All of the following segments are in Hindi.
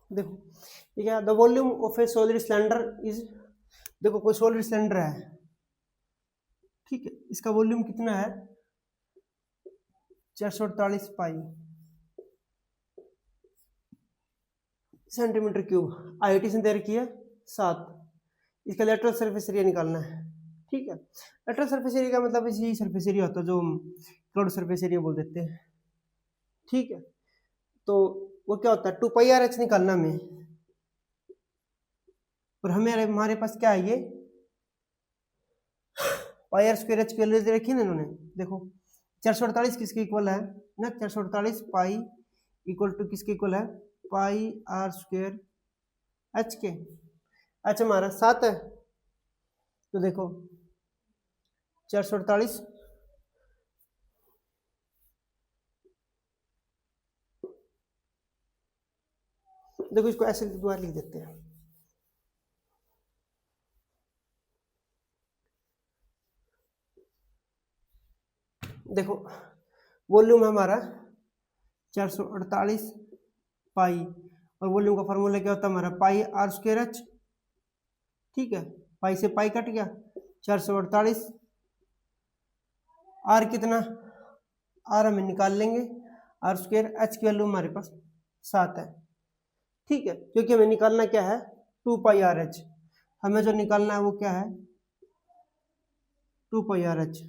देखो ठीक है, the volume of A solid cylinder is, देखो कोई सॉलिड सिलेंडर है, ठीक है, इसका वॉल्यूम कितना है 448 पाई सेंटीमीटर क्यूब, आईटी से दे रखी है 7, इसका लेटरल सरफेस एरिया निकालना है, ठीक है। लेटरल सरफेस एरिया का मतलब यही सरफेस एरिया होता है जो क्लाउड सरफेस एरिया बोल देते हैं, ठीक है। तो वो क्या होता है 2πr(h) निकालना हमें, और हमारे पास क्या है ये πr² की वैल्यू दे रखी है ना इन्होंने, देखो 448 किसके इक्वल है ना, 448 पाई इक्वल टू किसके इक्वल है πr² h के, h हमारा 7 है, तो देखो 448 देखो इसको ऐसे दोबारा लिख देते हैं, देखो वॉल्यूम हमारा 448 पाई, और वॉल्यूम का फॉर्मूला क्या होता है हमारा πr²h, ठीक है, पाई से पाई कट गया 448, आर कितना, आर हमें निकाल लेंगे r², h की वैल्यू हमारे पास 7 है, ठीक है, क्योंकि हमें निकालना क्या है 2πr(h), हमें जो निकालना है वो क्या है 2πr(h),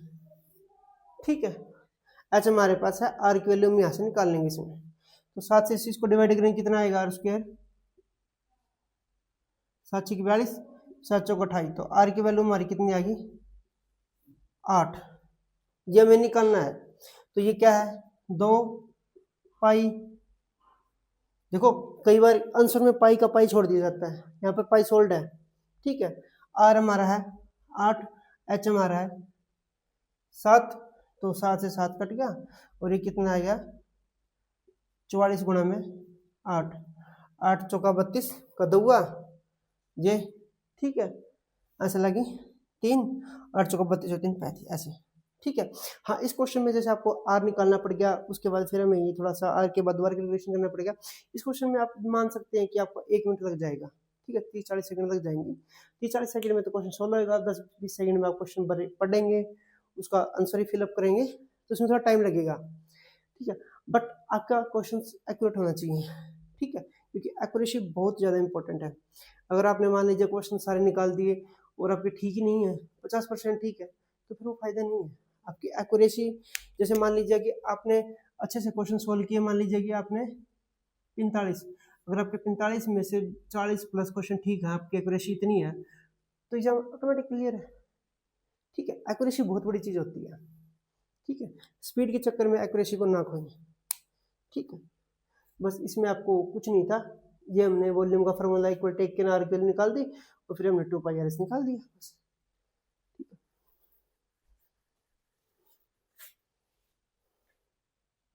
ठीक है। h हमारे पास है, r की वैल्यू हम यहाँ से निकाल लेंगे इसमें, तो 7 से इसको डिवाइड करेंगे कितना आएगा r², 7 × 42, 7 × 28, तो r की वैल्यू हमारी कितनी आएगी 8, ये हमें निकालना है, तो ये क्या है 2 पाई, देखो कई बार आंसर में पाई का पाई छोड़ दिया जाता है, यहाँ पर पाई सोल्ड है, ठीक है। r हमारा है 8, h हमारा है 7, तो 7 से 7 कट गया, और ये कितना आएगा 44 गुणा में 8, 8 चौका 32 का दुआ ये, ठीक है, ऐसे लगी 3, 8 चौका 32 और 3 35 ऐसे, ठीक है। हाँ इस क्वेश्चन में जैसे आपको आर निकालना पड़ गया, उसके बाद फिर हमें ये थोड़ा सा आर के बाद दोबारा कैलकुलेशन करना पड़ेगा। इस क्वेश्चन में आप मान सकते हैं कि आपको 1 मिनट लग जाएगा, ठीक है, 30-40 सेकंड लग जाएंगे। 30-40 सेकंड में तो क्वेश्चन सॉल्व होगा, 10-20 सेकंड में आप क्वेश्चन पढ़ेंगे, उसका आंसर ही फिलअप करेंगे, तो उसमें थोड़ा टाइम लगेगा, ठीक है, बट आपका क्वेश्चन एक्यूरेट होना चाहिए, ठीक है, क्योंकि एक्यूरेसी बहुत ज़्यादा इंपॉर्टेंट है। अगर आपने मान लीजिए क्वेश्चन सारे निकाल दिए और आपके ठीक ही नहीं है, 50% ठीक है, तो फिर वो फायदा नहीं है। आपकी एक्यूरेसी, जैसे मान लीजिए कि आपने अच्छे से क्वेश्चन सोल्व किए, मान लीजिए कि आपने 45, अगर आपके 45 में से 40+ क्वेश्चन ठीक है, आपकी एक्यूरेसी इतनी है, तो एग्जाम ऑटोमेटिक क्लियर है, ठीक है। एक्यूरेसी बहुत बड़ी चीज़ होती है, ठीक है, स्पीड के चक्कर में एक्यूरेसी को ना खोएं, ठीक है। बस इसमें आपको कुछ नहीं था, ये हमने वॉल्यूम का फार्मूला इक्वल टेक के आर की वैल्यू निकाल दी, और फिर हमने 2πr(h) निकाल दिया बस।